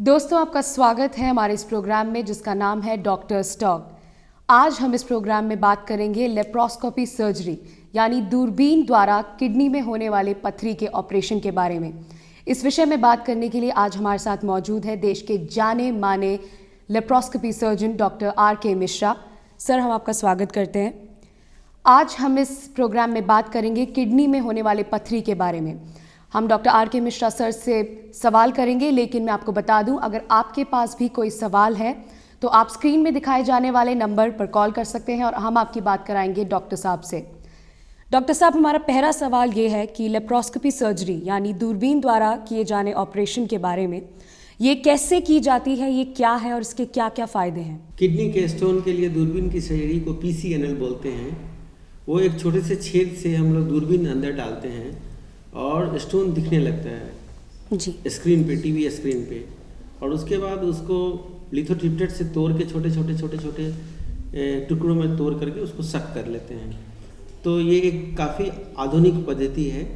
दोस्तों, आपका स्वागत है हमारे इस प्रोग्राम में जिसका नाम है डॉक्टर्स टॉक। आज हम इस प्रोग्राम में बात करेंगे लेप्रोस्कोपी सर्जरी यानी दूरबीन द्वारा किडनी में होने वाले पथरी के ऑपरेशन के बारे में। इस विषय में बात करने के लिए आज हमारे साथ मौजूद है देश के जाने माने laparoscopy surgeon doctor R.K. Mishra. Sir, हम आपका स्वागत करते हैं। आज हम इस प्रोग्राम में बात करेंगे किडनी में होने वाले पथरी के बारे में। हम डॉक्टर R.K. मिश्रा सर से सवाल करेंगे, लेकिन मैं आपको बता दूं, अगर आपके पास भी कोई सवाल है तो आप स्क्रीन में दिखाए जाने वाले नंबर पर कॉल कर सकते हैं और हम आपकी बात कराएंगे डॉक्टर साहब से। डॉक्टर साहब, हमारा पहला सवाल ये है कि लेप्रोस्कोपी सर्जरी यानी दूरबीन द्वारा किए जाने ऑपरेशन के बारे में, ये कैसे की जाती है, ये क्या है और इसके क्या क्या फ़ायदे हैं? किडनी के स्टोन के लिए दूरबीन की सर्जरी को PCNL बोलते हैं। वो एक छोटे से छेद से हम लोग दूरबीन अंदर डालते हैं और स्टोन दिखने लगता है जी स्क्रीन पे, टीवी स्क्रीन पे, और उसके बाद उसको लिथोट्रिप्टेट से तोड़ के छोटे छोटे टुकड़ों में तोड़ करके उसको सक कर लेते हैं। तो ये एक काफ़ी आधुनिक पद्धति है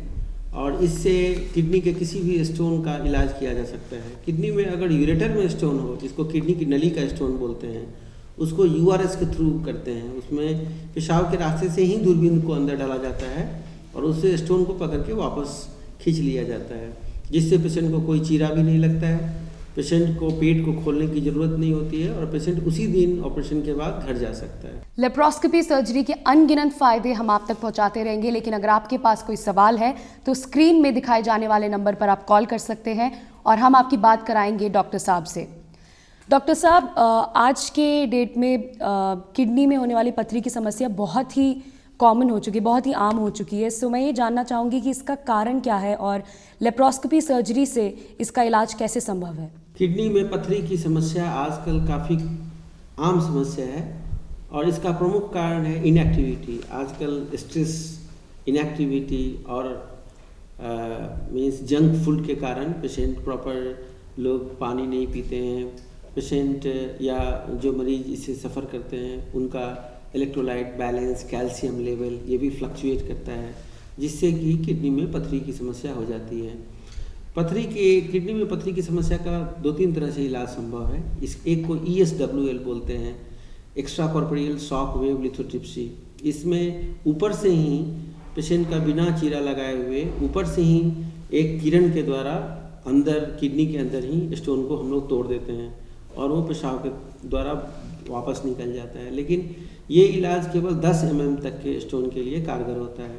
और इससे किडनी के किसी भी स्टोन का इलाज किया जा सकता है। किडनी में अगर यूरेटर में स्टोन हो, जिसको किडनी की नली का स्टोन बोलते हैं, उसको URS के थ्रू करते हैं। उसमें पेशाब के रास्ते से ही दूरबीन को अंदर डाला जाता है और उससे स्टोन को पकड़ के वापस खींच लिया जाता है, जिससे पेशेंट को कोई चीरा भी नहीं लगता है, पेशेंट को पेट को खोलने की ज़रूरत नहीं होती है और पेशेंट उसी दिन ऑपरेशन के बाद घर जा सकता है। लेप्रोस्कोपी सर्जरी के अनगिनत फ़ायदे हम आप तक पहुंचाते रहेंगे, लेकिन अगर आपके पास कोई सवाल है तो स्क्रीन में दिखाए जाने वाले नंबर पर आप कॉल कर सकते हैं और हम आपकी बात कराएंगे डॉक्टर साहब से। डॉक्टर साहब, आज के डेट में किडनी में होने वाली पथरी की समस्या बहुत ही कॉमन हो चुकी है, बहुत ही आम हो चुकी है। सो मैं ये जानना चाहूँगी कि इसका कारण क्या है और लेप्रोस्कोपी सर्जरी से इसका इलाज कैसे संभव है? किडनी में पथरी की समस्या आजकल काफ़ी आम समस्या है और इसका प्रमुख कारण है इनएक्टिविटी। आजकल स्ट्रेस, इनएक्टिविटी और मीन्स जंक फूड के कारण पेशेंट प्रॉपर लोग पानी नहीं पीते हैं। पेशेंट या जो मरीज इससे सफ़र करते हैं उनका इलेक्ट्रोलाइट बैलेंस, कैल्शियम लेवल ये भी फ्लक्चुएट करता है, जिससे कि किडनी में पथरी की समस्या हो जाती है। किडनी में पथरी की समस्या का 2-3 तरह से इलाज संभव है। इस एक को ESWL बोलते हैं, extra corporeal shock wave lithotripsy. इसमें ऊपर से ही पेशेंट का बिना चीरा लगाए हुए ऊपर से ही एक किरण के द्वारा अंदर किडनी के अंदर ही स्टोन को हम लोग तोड़ देते हैं और वो पेशाब के द्वारा वापस निकल जाता है। लेकिन ये इलाज केवल 10 mm तक के स्टोन के लिए कारगर होता है।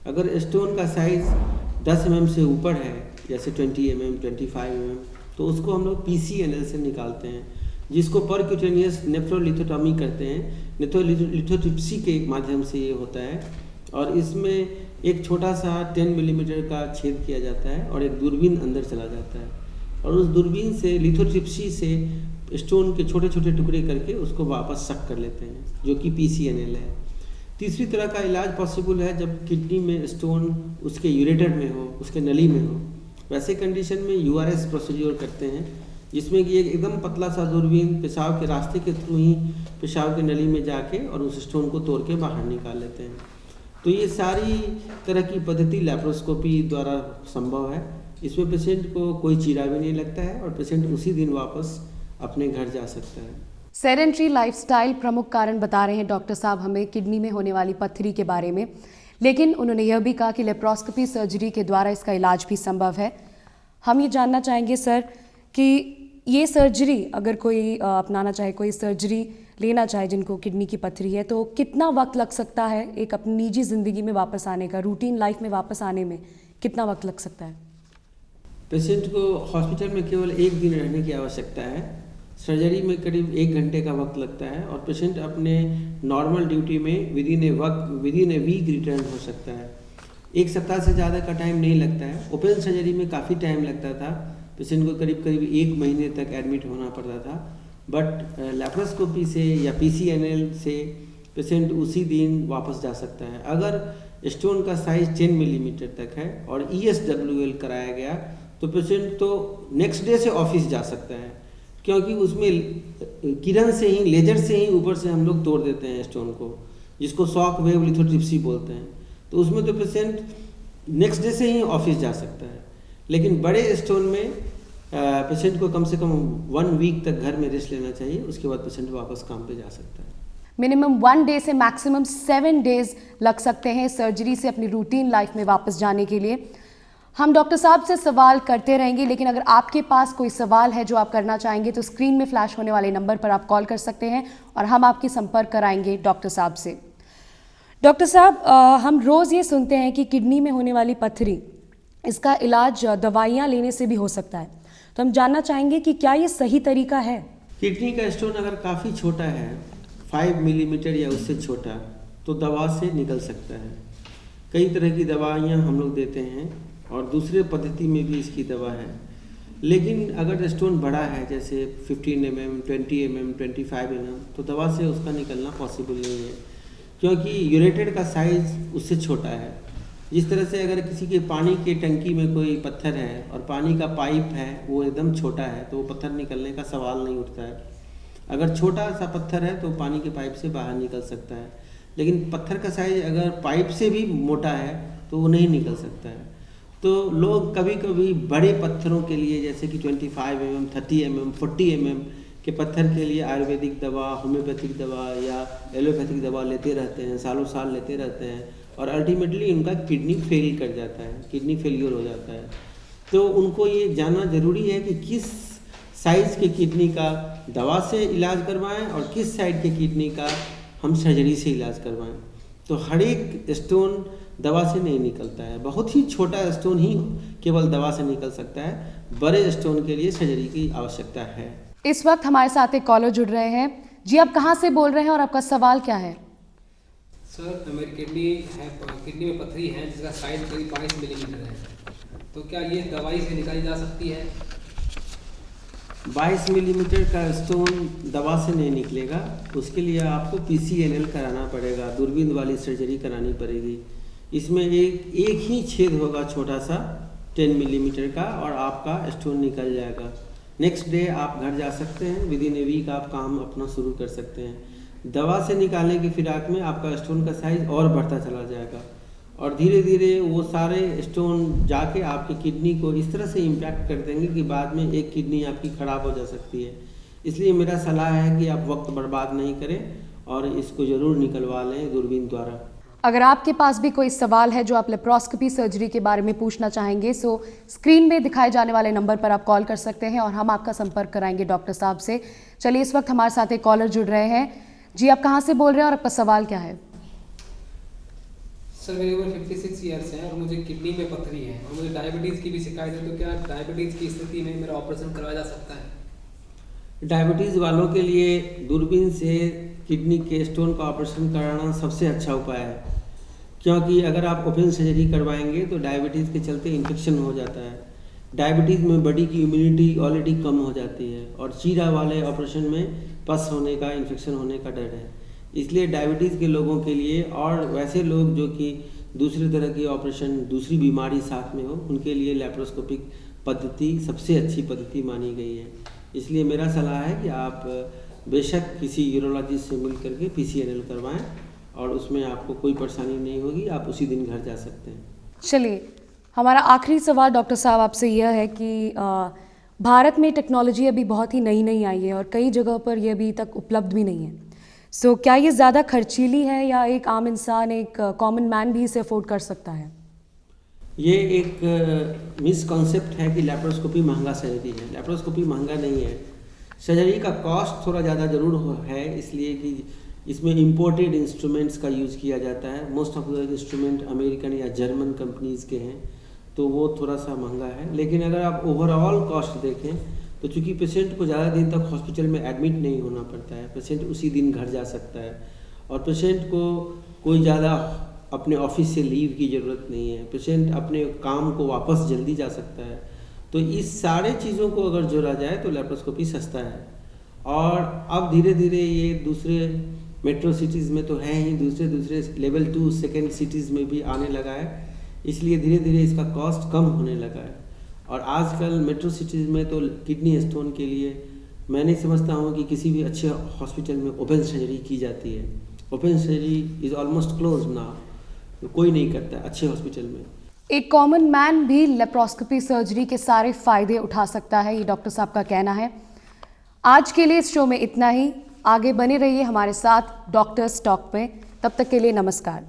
अगर स्टोन का साइज़ 10 mm से ऊपर है, जैसे 20 mm, 25 mm, तो उसको हम लोग PCNL से निकालते हैं, जिसको परक्यूटेनियस नेफ्रोलिथोटॉमी करते हैं। लिथोट्रिप्सी के माध्यम से ये होता है और इसमें एक छोटा सा 10 mm का छेद किया जाता है और एक दूरबीन अंदर चला जाता है और उस दूरबीन से लिथोट्रिप्सी से स्टोन के छोटे छोटे टुकड़े करके उसको वापस सक कर लेते हैं, जो कि PCNL है। तीसरी तरह का इलाज पॉसिबल है जब किडनी में स्टोन उसके यूरेटर में हो, उसके नली में हो। वैसे कंडीशन में URS प्रोसीड्योर करते हैं, जिसमें कि एक एकदम पतला सा दूरबीन पेशाब के रास्ते के थ्रू ही पेशाब के नली में जाके और उस स्टोन को तोड़ के बाहर निकाल लेते हैं। तो ये सारी तरह की पद्धति लेप्रोस्कोपी द्वारा संभव है। इसमें पेशेंट को कोई चीरा भी नहीं लगता है और पेशेंट उसी दिन वापस अपने घर जा सकता है। सेडेंटरी लाइफस्टाइल प्रमुख कारण बता रहे हैं डॉक्टर साहब हमें किडनी में होने वाली पथरी के बारे में, लेकिन उन्होंने यह भी कहा कि लेप्रोस्कोपी सर्जरी के द्वारा इसका इलाज भी संभव है। हम ये जानना चाहेंगे सर कि ये सर्जरी अगर कोई अपनाना चाहे, कोई सर्जरी लेना चाहे जिनको किडनी की पथरी है, तो कितना वक्त लग सकता है एक अपनी निजी ज़िंदगी में वापस आने का, रूटीन लाइफ में वापस आने में कितना वक्त लग सकता है? पेशेंट को हॉस्पिटल में केवल 1 दिन रहने की आवश्यकता है। सर्जरी में करीब 1 घंटे का वक्त लगता है और पेशेंट अपने नॉर्मल ड्यूटी में विदिन ए वीक रिटर्न हो सकता है। 1 सप्ताह से ज़्यादा का टाइम नहीं लगता है। ओपन सर्जरी में काफ़ी टाइम लगता था, पेशेंट को करीब 1 महीने तक एडमिट होना पड़ता था। बट लेप्रोस्कोपी से या PCNL से पेशेंट उसी दिन वापस जा सकता है। अगर स्टोन का साइज 10 mm तक है और ESWL कराया गया तो पेशेंट तो नेक्स्ट डे से ऑफिस जा सकता है, क्योंकि उसमें किरण से ही, लेजर से ही ऊपर से हम लोग तोड़ देते हैं स्टोन को, जिसको शॉक वेव लिथोट्रिप्सी बोलते हैं। तो उसमें तो पेशेंट नेक्स्ट डे से ही ऑफिस जा सकता है। लेकिन बड़े स्टोन में पेशेंट को कम से कम 1 वीक तक घर में रेस्ट लेना चाहिए, उसके बाद पेशेंट वापस काम पे जा सकता है। मिनिमम 1 डे से मैक्सिमम 7 डेज लग सकते हैं सर्जरी से अपनी रूटीन लाइफ में वापस जाने के लिए। हम डॉक्टर साहब से सवाल करते रहेंगे, लेकिन अगर आपके पास कोई सवाल है जो आप करना चाहेंगे तो स्क्रीन में फ्लैश होने वाले नंबर पर आप कॉल कर सकते हैं और हम आपकी संपर्क कराएंगे डॉक्टर साहब से। डॉक्टर साहब, हम रोज़ ये सुनते हैं कि किडनी में होने वाली पथरी, इसका इलाज दवाइयाँ लेने से भी हो सकता है, तो हम जानना चाहेंगे कि क्या ये सही तरीका है? किडनी का स्टोन अगर काफ़ी छोटा है, 5 मिलीमीटर या उससे छोटा, तो दवा से निकल सकता है। कई तरह की दवाइयाँ हम लोग देते हैं और दूसरे पद्धति में भी इसकी दवा है। लेकिन अगर स्टोन बड़ा है, जैसे 15 mm, 20 mm, 25 mm, तो दवा से उसका निकलना पॉसिबल नहीं है, क्योंकि यूरेटेड का साइज़ उससे छोटा है। जिस तरह से अगर किसी के पानी के टंकी में कोई पत्थर है और पानी का पाइप है वो एकदम छोटा है, तो वो पत्थर निकलने का सवाल नहीं उठता है। अगर छोटा सा पत्थर है तो पानी के पाइप से बाहर निकल सकता है, लेकिन पत्थर का साइज अगर पाइप से भी मोटा है तो वो नहीं निकल सकता है। तो लोग कभी कभी बड़े पत्थरों के लिए, जैसे कि 25 mm, 30 mm, 40 mm के पत्थर के लिए आयुर्वेदिक दवा, होम्योपैथिक दवा या एलोपैथिक दवा लेते रहते हैं, सालों साल लेते रहते हैं, और अल्टीमेटली उनका किडनी फेल कर जाता है, किडनी फेलियर हो जाता है। तो उनको ये जानना ज़रूरी है कि किस साइज़ के किडनी का दवा से इलाज करवाएं और किस साइड के किडनी का हम सर्जरी से इलाज करवाएं। तो हर एक स्टोन दवा से नहीं निकलता है, बहुत ही छोटा स्टोन ही केवल दवा से निकल सकता है, बड़े स्टोन के लिए सर्जरी की आवश्यकता है। इस वक्त हमारे साथ एक कॉलर जुड़ रहे हैं। जी, आप कहाँ से बोल रहे हैं और आपका सवाल क्या है? सर, मेरी किडनी में पथरी है जिसका साइज करीब 22 मिलीमीटर है, तो क्या ये दवाई से निकाली जा सकती है? 22 मिलीमीटर का स्टोन दवा से नहीं निकलेगा, उसके लिए आपको PCNL कराना पड़ेगा, दूरबीन वाली सर्जरी करानी पड़ेगी। इसमें एक ही छेद होगा छोटा सा 10 मिलीमीटर का, और आपका स्टोन निकल जाएगा। नेक्स्ट डे आप घर जा सकते हैं, विदिन ए वीक आप काम अपना शुरू कर सकते हैं। दवा से निकालने की फिराक में आपका स्टोन का साइज और बढ़ता चला जाएगा, और धीरे धीरे वो सारे स्टोन जाके आपकी किडनी को इस तरह से इम्पैक्ट कर देंगे कि बाद में एक किडनी आपकी ख़राब हो जा सकती है। इसलिए मेरा सलाह है कि आप वक्त बर्बाद नहीं करें और इसको ज़रूर निकलवा लें दूरबीन द्वारा। अगर आपके पास भी कोई सवाल है जो आप लेप्रोस्कोपी सर्जरी के बारे में पूछना चाहेंगे, सो स्क्रीन में दिखाए जाने वाले नंबर पर आप कॉल कर सकते हैं और हम आपका संपर्क कराएंगे डॉक्टर साहब से। चलिए, इस वक्त हमारे साथ एक कॉलर जुड़ रहे हैं। जी, आप कहाँ से बोल रहे हैं और आपका सवाल क्या है? सर, मेरी उम्र 56 ईयर्स है और मुझे किडनी में पथरी है और मुझे डायबिटीज़ की भी शिकायत है, तो क्या डायबिटीज़ की स्थिति में मेरा ऑपरेशन करवाया जा सकता है? डायबिटीज़ वालों के लिए दूरबीन से किडनी के स्टोन का ऑपरेशन कराना सबसे अच्छा उपाय है, क्योंकि अगर आप ओपन सर्जरी करवाएंगे तो डायबिटीज़ के चलते इन्फेक्शन हो जाता है। डायबिटीज़ में बॉडी की इम्यूनिटी ऑलरेडी कम हो जाती है और चीरा वाले ऑपरेशन में पस होने का, इन्फेक्शन होने का डर है। इसलिए डायबिटीज़ के लोगों के लिए और वैसे लोग जो कि दूसरे तरह की ऑपरेशन, दूसरी बीमारी साथ में हो, उनके लिए लैप्रोस्कोपिक पद्धति सबसे अच्छी पद्धति मानी गई है। इसलिए मेरा सलाह है कि आप बेशक किसी यूरोलॉजिस्ट से मिल करके PCNL करवाएं और उसमें आपको कोई परेशानी नहीं होगी, आप उसी दिन घर जा सकते हैं। चलिए, हमारा आखिरी सवाल डॉक्टर साहब आपसे यह है कि भारत में टेक्नोलॉजी अभी बहुत ही नई आई है और कई जगहों पर यह अभी तक उपलब्ध भी नहीं है। सो क्या ये ज़्यादा खर्चीली है या एक आम इंसान, एक कॉमन मैन भी इसे अफोर्ड कर सकता है? ये एक मिसकॉन्सेप्ट है कि लैप्रोस्कोपी महंगा सर्जरी है। लैप्रोस्कोपी महंगा नहीं है। सर्जरी का कॉस्ट थोड़ा ज़्यादा ज़रूर है, इसलिए कि इसमें इम्पोर्टेड इंस्ट्रूमेंट्स का यूज़ किया जाता है। Most of the instrument American या जर्मन कंपनीज़ के हैं, तो वो थोड़ा सा महंगा है। लेकिन अगर आप ओवरऑल कॉस्ट देखें तो चूँकि पेशेंट को ज़्यादा दिन तक हॉस्पिटल में एडमिट नहीं होना पड़ता है, पेशेंट उसी दिन घर जा सकता है और पेशेंट को कोई ज़्यादा अपने ऑफिस से लीव की ज़रूरत नहीं है, पेशेंट अपने काम को वापस जल्दी जा सकता है। तो इस सारे चीज़ों को अगर जोड़ा जाए तो लैप्रोस्कोपी सस्ता है। और अब धीरे धीरे ये दूसरे मेट्रो सिटीज़ में तो है ही, दूसरे लेवल 2 सेकेंड सिटीज़ में भी आने लगा है, इसलिए धीरे धीरे इसका कॉस्ट कम होने लगा है। और आजकल मेट्रो सिटीज़ में तो किडनी स्टोन के लिए मैं नहीं समझता हूँ कि किसी भी अच्छे हॉस्पिटल में ओपन सर्जरी की जाती है। Open surgery is almost close now, कोई नहीं करता है अच्छे हॉस्पिटल में। एक कॉमन मैन भी लेप्रोस्कोपी सर्जरी के सारे फायदे उठा सकता है, ये डॉक्टर साहब का कहना है। आज के लिए इस शो में इतना ही। आगे बने रहिए हमारे साथ डॉक्टर्स टॉक पे। तब तक के लिए नमस्कार।